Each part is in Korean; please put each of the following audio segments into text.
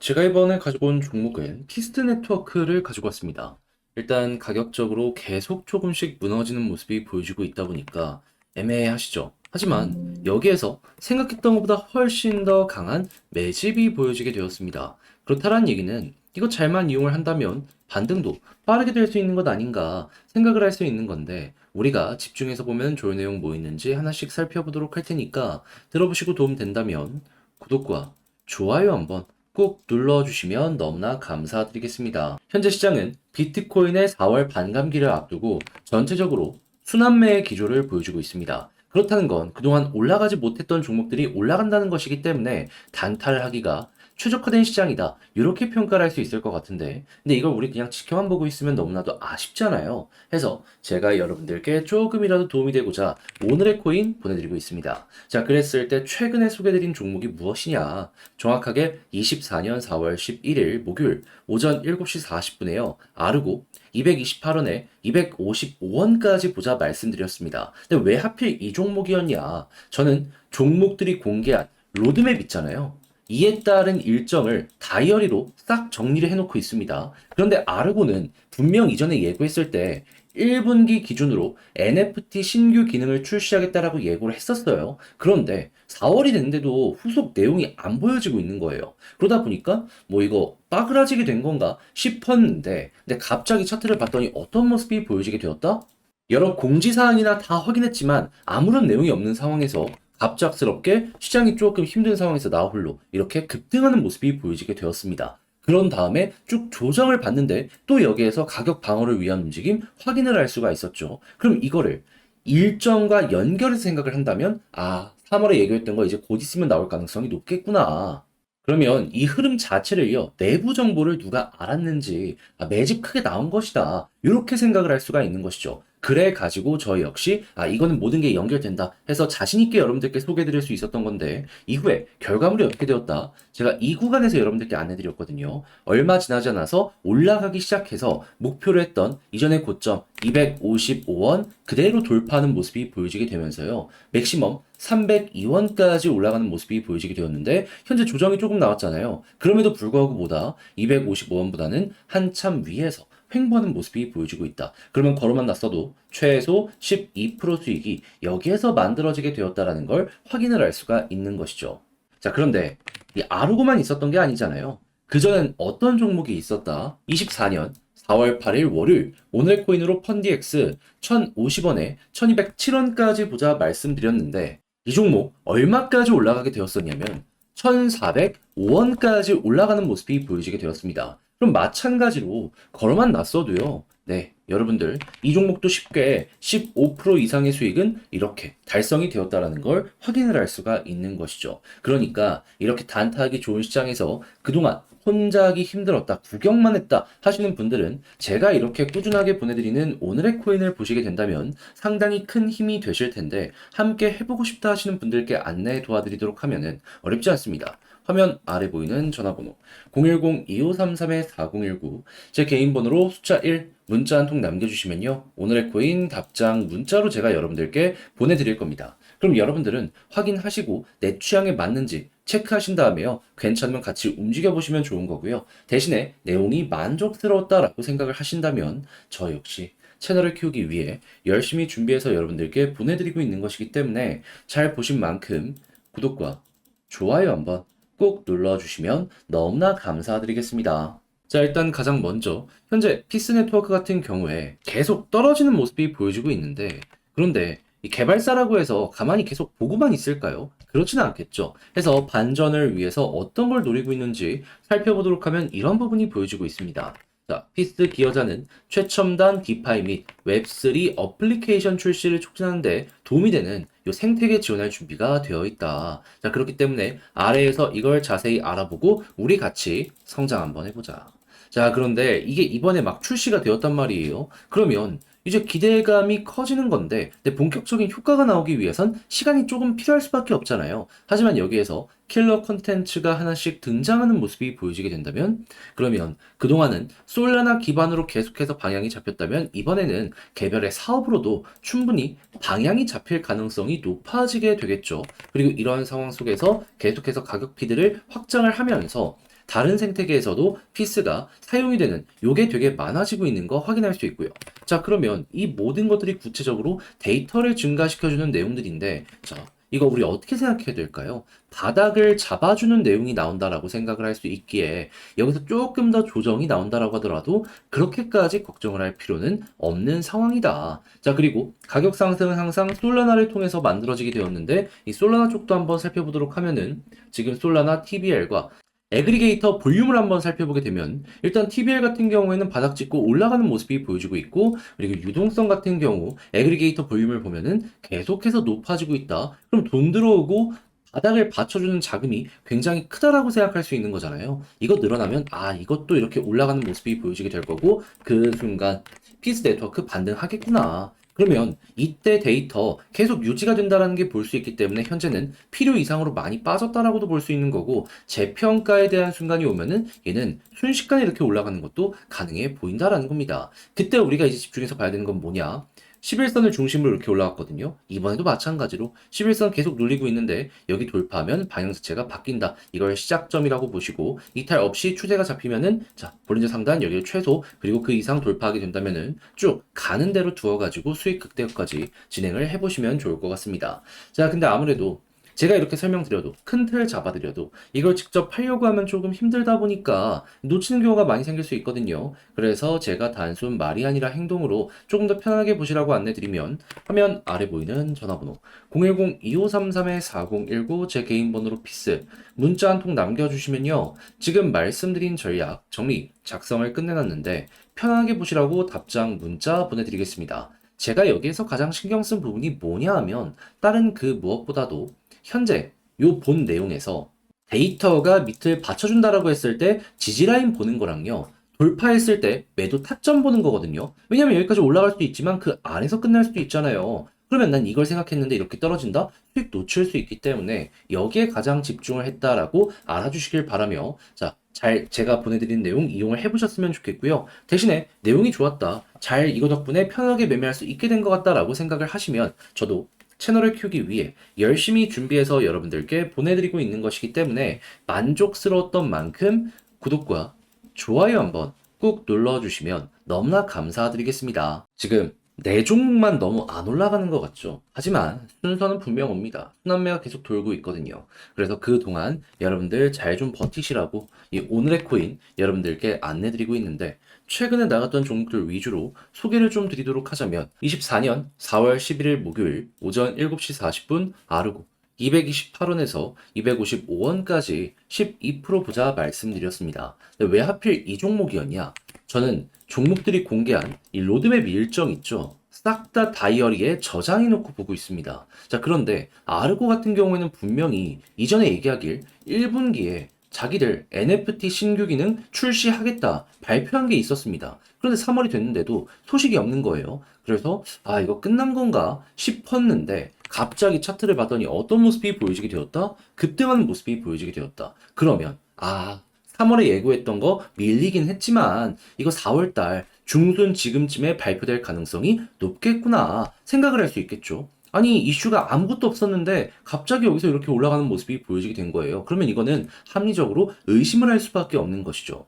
제가 이번에 가지고 온 종목은 피스트 네트워크를 가지고 왔습니다. 일단 가격적으로 계속 조금씩 무너지는 모습이 보여지고 있다 보니까 애매하시죠. 하지만 여기에서 생각했던 것보다 훨씬 더 강한 매집이 보여지게 되었습니다. 그렇다는 얘기는 이거 잘만 이용을 한다면 반등도 빠르게 될 수 있는 것 아닌가 생각을 할 수 있는 건데, 우리가 집중해서 보면 좋은 내용 뭐 있는지 하나씩 살펴보도록 할 테니까 들어보시고 도움 된다면 구독과 좋아요 한번 꼭 눌러주시면 너무나 감사드리겠습니다. 현재 시장은 비트코인의 4월 반감기를 앞두고 전체적으로 순환매의 기조를 보여주고 있습니다. 그렇다는 건 그동안 올라가지 못했던 종목들이 올라간다는 것이기 때문에 단타를 하기가 최적화된 시장이다, 이렇게 평가를 할 수 있을 것 같은데, 근데 이걸 우리 그냥 지켜만 보고 있으면 너무나도 아쉽잖아요. 해서 제가 여러분들께 조금이라도 도움이 되고자 오늘의 코인 보내드리고 있습니다. 자, 그랬을 때 최근에 소개드린 종목이 무엇이냐? 정확하게 24년 4월 11일 목요일 오전 7시 40분에요. 아르고 228원에 255원까지 보자 말씀드렸습니다. 근데 왜 하필 이 종목이었냐? 저는 종목들이 공개한 로드맵 있잖아요. 이에 따른 일정을 다이어리로 싹 정리를 해놓고 있습니다. 그런데 아르고는 분명 이전에 예고했을 때 1분기 기준으로 NFT 신규 기능을 출시하겠다라고 예고를 했었어요. 그런데 4월이 됐는데도 후속 내용이 안 보여지고 있는 거예요. 그러다 보니까 뭐 이거 빠그라지게 된 건가 싶었는데, 근데 갑자기 차트를 봤더니 어떤 모습이 보여지게 되었다? 여러 공지사항이나 다 확인했지만 아무런 내용이 없는 상황에서 갑작스럽게 시장이 조금 힘든 상황에서 나 홀로 이렇게 급등하는 모습이 보여지게 되었습니다. 그런 다음에 쭉 조정을 받는데 또 여기에서 가격 방어를 위한 움직임 확인을 할 수가 있었죠. 그럼 이거를 일정과 연결해서 생각을 한다면, 3월에 예고했던 거 이제 곧 있으면 나올 가능성이 높겠구나. 그러면 이 흐름 자체를요, 내부 정보를 누가 알았는지, 매집 크게 나온 것이다, 이렇게 생각을 할 수가 있는 것이죠. 그래 가지고 저 역시 이거는 모든 게 연결된다 해서 자신 있게 여러분들께 소개해 드릴 수 있었던 건데, 이후에 결과물이 어떻게 되었다? 제가 이 구간에서 여러분들께 안내 드렸거든요. 얼마 지나지 않아서 올라가기 시작해서 목표를 했던 이전의 고점 255원 그대로 돌파하는 모습이 보여지게 되면서요, 맥시멈 302원까지 올라가는 모습이 보여지게 되었는데, 현재 조정이 조금 나왔잖아요. 그럼에도 불구하고 보다 255원보다는 한참 위에서 횡보하는 모습이 보여지고 있다. 그러면 걸어만 났어도 최소 12% 수익이 여기에서 만들어지게 되었다라는 걸 확인을 할 수가 있는 것이죠. 자, 그런데 이 아르고만 있었던 게 아니잖아요. 그전엔 어떤 종목이 있었다? 24년 4월 8일 월요일 오늘 코인으로 펀디엑스 1,050원에 1,207원까지 보자 말씀드렸는데, 이 종목 얼마까지 올라가게 되었었냐면 1,405원까지 올라가는 모습이 보여지게 되었습니다. 그럼 마찬가지로 걸어만 놨어도요, 네, 여러분들 이 종목도 쉽게 15% 이상의 수익은 이렇게 달성이 되었다라는 걸 확인을 할 수가 있는 것이죠. 그러니까 이렇게 단타하기 좋은 시장에서 그동안 혼자 하기 힘들었다, 구경만 했다 하시는 분들은 제가 이렇게 꾸준하게 보내드리는 오늘의 코인을 보시게 된다면 상당히 큰 힘이 되실 텐데, 함께 해보고 싶다 하시는 분들께 안내 도와드리도록 하면은 어렵지 않습니다. 화면 아래 보이는 전화번호 010-2533-4019, 제 개인 번호로 숫자 1 문자 한 통 남겨주시면요, 오늘의 코인 답장 문자로 제가 여러분들께 보내드릴 겁니다. 그럼 여러분들은 확인하시고 내 취향에 맞는지 체크하신 다음에요, 괜찮으면 같이 움직여보시면 좋은 거고요. 대신에 내용이 만족스러웠다라고 생각을 하신다면 저 역시 채널을 키우기 위해 열심히 준비해서 여러분들께 보내드리고 있는 것이기 때문에 잘 보신 만큼 구독과 좋아요 한번 꼭 눌러주시면 너무나 감사드리겠습니다. 자, 일단 가장 먼저 현재 피스 네트워크 같은 경우에 계속 떨어지는 모습이 보여지고 있는데, 그런데 이 개발사라고 해서 가만히 계속 보고만 있을까요? 그렇지는 않겠죠. 해서 반전을 위해서 어떤 걸 노리고 있는지 살펴보도록 하면 이런 부분이 보여지고 있습니다. 자, 피스 기여자는 최첨단 디파이 및 웹3 어플리케이션 출시를 촉진하는데 도움이 되는 요 생태계 지원할 준비가 되어 있다. 자, 그렇기 때문에 아래에서 이걸 자세히 알아보고 우리 같이 성장 한번 해보자. 자, 그런데 이게 이번에 막 출시가 되었단 말이에요. 그러면 이제 기대감이 커지는 건데, 근데 본격적인 효과가 나오기 위해선 시간이 조금 필요할 수밖에 없잖아요. 하지만 여기에서 킬러 콘텐츠가 하나씩 등장하는 모습이 보여지게 된다면, 그러면 그동안은 솔라나 기반으로 계속해서 방향이 잡혔다면 이번에는 개별의 사업으로도 충분히 방향이 잡힐 가능성이 높아지게 되겠죠. 그리고 이러한 상황 속에서 계속해서 가격 피드를 확장을 하면서 다른 생태계에서도 피스가 사용이 되는 요게 되게 많아지고 있는 거 확인할 수 있고요. 자, 그러면 이 모든 것들이 구체적으로 데이터를 증가시켜주는 내용들인데, 자, 이거 우리 어떻게 생각해야 될까요? 바닥을 잡아주는 내용이 나온다라고 생각을 할 수 있기에 여기서 조금 더 조정이 나온다라고 하더라도 그렇게까지 걱정을 할 필요는 없는 상황이다. 자, 그리고 가격 상승은 항상 솔라나를 통해서 만들어지게 되었는데 이 솔라나 쪽도 한번 살펴보도록 하면은 지금 솔라나 TBL과 애그리게이터 볼륨을 한번 살펴보게 되면 일단 TBL 같은 경우에는 바닥 찍고 올라가는 모습이 보여지고 있고 그리고 유동성 같은 경우 애그리게이터 볼륨을 보면은 계속해서 높아지고 있다. 그럼 돈 들어오고 바닥을 받쳐주는 자금이 굉장히 크다라고 생각할 수 있는 거잖아요. 이거 늘어나면 아 이것도 이렇게 올라가는 모습이 보여지게 될 거고 그 순간 피스 네트워크 반등하겠구나. 그러면 이때 데이터 계속 유지가 된다는 게 볼 수 있기 때문에 현재는 필요 이상으로 많이 빠졌다라고도 볼 수 있는 거고 재평가에 대한 순간이 오면은 얘는 순식간에 이렇게 올라가는 것도 가능해 보인다라는 겁니다. 그때 우리가 이제 집중해서 봐야 되는 건 뭐냐? 11선을 중심으로 이렇게 올라갔거든요. 이번에도 마찬가지로 11선 계속 눌리고 있는데 여기 돌파하면 방향 자체가 바뀐다. 이걸 시작점이라고 보시고 이탈 없이 추세가 잡히면은 자 볼린저 상단 여기를 최소 그리고 그 이상 돌파하게 된다면은 쭉 가는 대로 두어가지고 수익 극대화까지 진행을 해보시면 좋을 것 같습니다. 자 근데 아무래도 제가 이렇게 설명드려도 큰 틀 잡아드려도 이걸 직접 하려고 하면 조금 힘들다 보니까 놓치는 경우가 많이 생길 수 있거든요. 그래서 제가 단순 말이 아니라 행동으로 조금 더 편하게 보시라고 안내드리면 화면 아래 보이는 전화번호 010-2533-4019 제 개인 번호로 피스 문자 한 통 남겨주시면요. 지금 말씀드린 전략 정리 작성을 끝내놨는데 편하게 보시라고 답장 문자 보내드리겠습니다. 제가 여기에서 가장 신경 쓴 부분이 뭐냐 하면 다른 그 무엇보다도 현재 요 본 내용에서 데이터가 밑을 받쳐준다라고 했을 때 지지라인 보는 거랑요. 돌파했을 때 매도 타점 보는 거거든요. 왜냐면 여기까지 올라갈 수도 있지만 그 안에서 끝날 수도 있잖아요. 그러면 난 이걸 생각했는데 이렇게 떨어진다? 수익 놓칠 수 있기 때문에 여기에 가장 집중을 했다라고 알아주시길 바라며 자, 잘 제가 보내드린 내용 이용을 해보셨으면 좋겠고요. 대신에 내용이 좋았다. 잘 이거 덕분에 편하게 매매할 수 있게 된 것 같다라고 생각을 하시면 저도 채널을 키우기 위해 열심히 준비해서 여러분들께 보내드리고 있는 것이기 때문에 만족스러웠던 만큼 구독과 좋아요 한번 꾹 눌러주시면 너무나 감사드리겠습니다. 지금 네 종목만 너무 안 올라가는 것 같죠? 하지만 순서는 분명 옵니다. 순환매가 계속 돌고 있거든요. 그래서 그동안 여러분들 잘 좀 버티시라고 이 오늘의 코인 여러분들께 안내드리고 있는데 최근에 나갔던 종목들 위주로 소개를 좀 드리도록 하자면 24년 4월 11일 목요일 오전 7시 40분 아르고 228원에서 255원까지 12% 부자 말씀드렸습니다. 근데 왜 하필 이 종목이었냐? 저는 종목들이 공개한 이 로드맵 일정 있죠? 싹 다 다이어리에 저장해 놓고 보고 있습니다. 자, 그런데 아르고 같은 경우에는 분명히 이전에 얘기하길 1분기에 자기들 NFT 신규 기능 출시하겠다 발표한 게 있었습니다. 그런데 3월이 됐는데도 소식이 없는 거예요. 그래서 아 이거 끝난 건가 싶었는데 갑자기 차트를 봤더니 어떤 모습이 보여지게 되었다? 급등하는 모습이 보여지게 되었다. 그러면 아 3월에 예고했던 거 밀리긴 했지만 이거 4월달 중순 지금쯤에 발표될 가능성이 높겠구나 생각을 할 수 있겠죠. 아니 이슈가 아무것도 없었는데 갑자기 여기서 이렇게 올라가는 모습이 보여지게 된 거예요. 그러면 이거는 합리적으로 의심을 할 수밖에 없는 것이죠.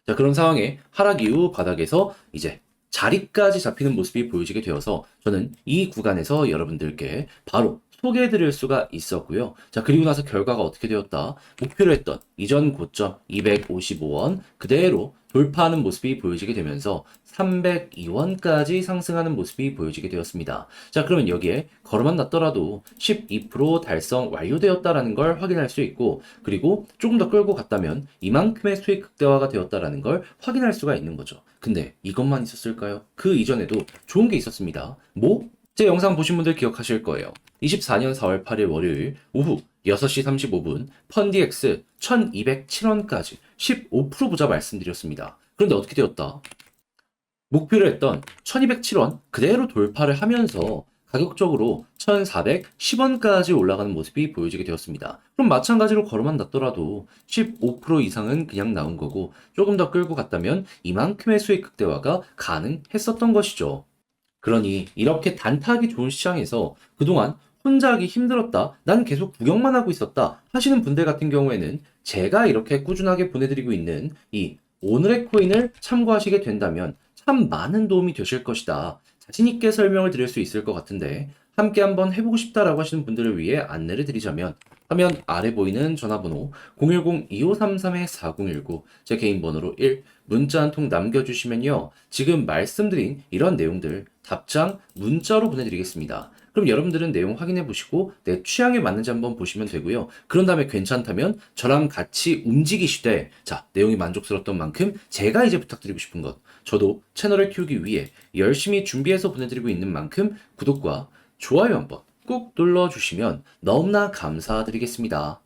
자, 그런 상황에 하락 이후 바닥에서 이제 자리까지 잡히는 모습이 보여지게 되어서 저는 이 구간에서 여러분들께 바로 소개해 드릴 수가 있었고요. 자, 그리고 나서 결과가 어떻게 되었다? 목표로 했던 이전 고점 255원 그대로 돌파하는 모습이 보여지게 되면서 302원까지 상승하는 모습이 보여지게 되었습니다. 자, 그러면 여기에 걸어만 놨더라도 12% 달성 완료되었다라는 걸 확인할 수 있고, 그리고 조금 더 끌고 갔다면 이만큼의 수익 극대화가 되었다라는 걸 확인할 수가 있는 거죠. 근데 이것만 있었을까요? 그 이전에도 좋은 게 있었습니다. 뭐? 제 영상 보신 분들 기억하실 거예요. 24년 4월 8일 월요일 오후 6시 35분 펀디엑스 1207원까지 15% 부자 말씀드렸습니다. 그런데 어떻게 되었다? 목표를 했던 1207원 그대로 돌파를 하면서 가격적으로 1410원까지 올라가는 모습이 보여지게 되었습니다. 그럼 마찬가지로 걸어만 놨더라도 15% 이상은 그냥 나온 거고 조금 더 끌고 갔다면 이만큼의 수익 극대화가 가능했었던 것이죠. 그러니 이렇게 단타하기 좋은 시장에서 그동안 혼자 하기 힘들었다, 난 계속 구경만 하고 있었다 하시는 분들 같은 경우에는 제가 이렇게 꾸준하게 보내드리고 있는 이 오늘의 코인을 참고하시게 된다면 참 많은 도움이 되실 것이다. 자신있게 설명을 드릴 수 있을 것 같은데 함께 한번 해보고 싶다라고 하시는 분들을 위해 안내를 드리자면 화면 아래 보이는 전화번호 010-2533-4019 제 개인 번호로 문자 한 통 남겨주시면요. 지금 말씀드린 이런 내용들 답장 문자로 보내드리겠습니다. 그럼 여러분들은 내용 확인해 보시고 내 취향에 맞는지 한번 보시면 되고요. 그런 다음에 괜찮다면 저랑 같이 움직이시되 자, 내용이 만족스러웠던 만큼 제가 이제 부탁드리고 싶은 것 저도 채널을 키우기 위해 열심히 준비해서 보내드리고 있는 만큼 구독과 좋아요 한번 꾹 눌러주시면 너무나 감사드리겠습니다.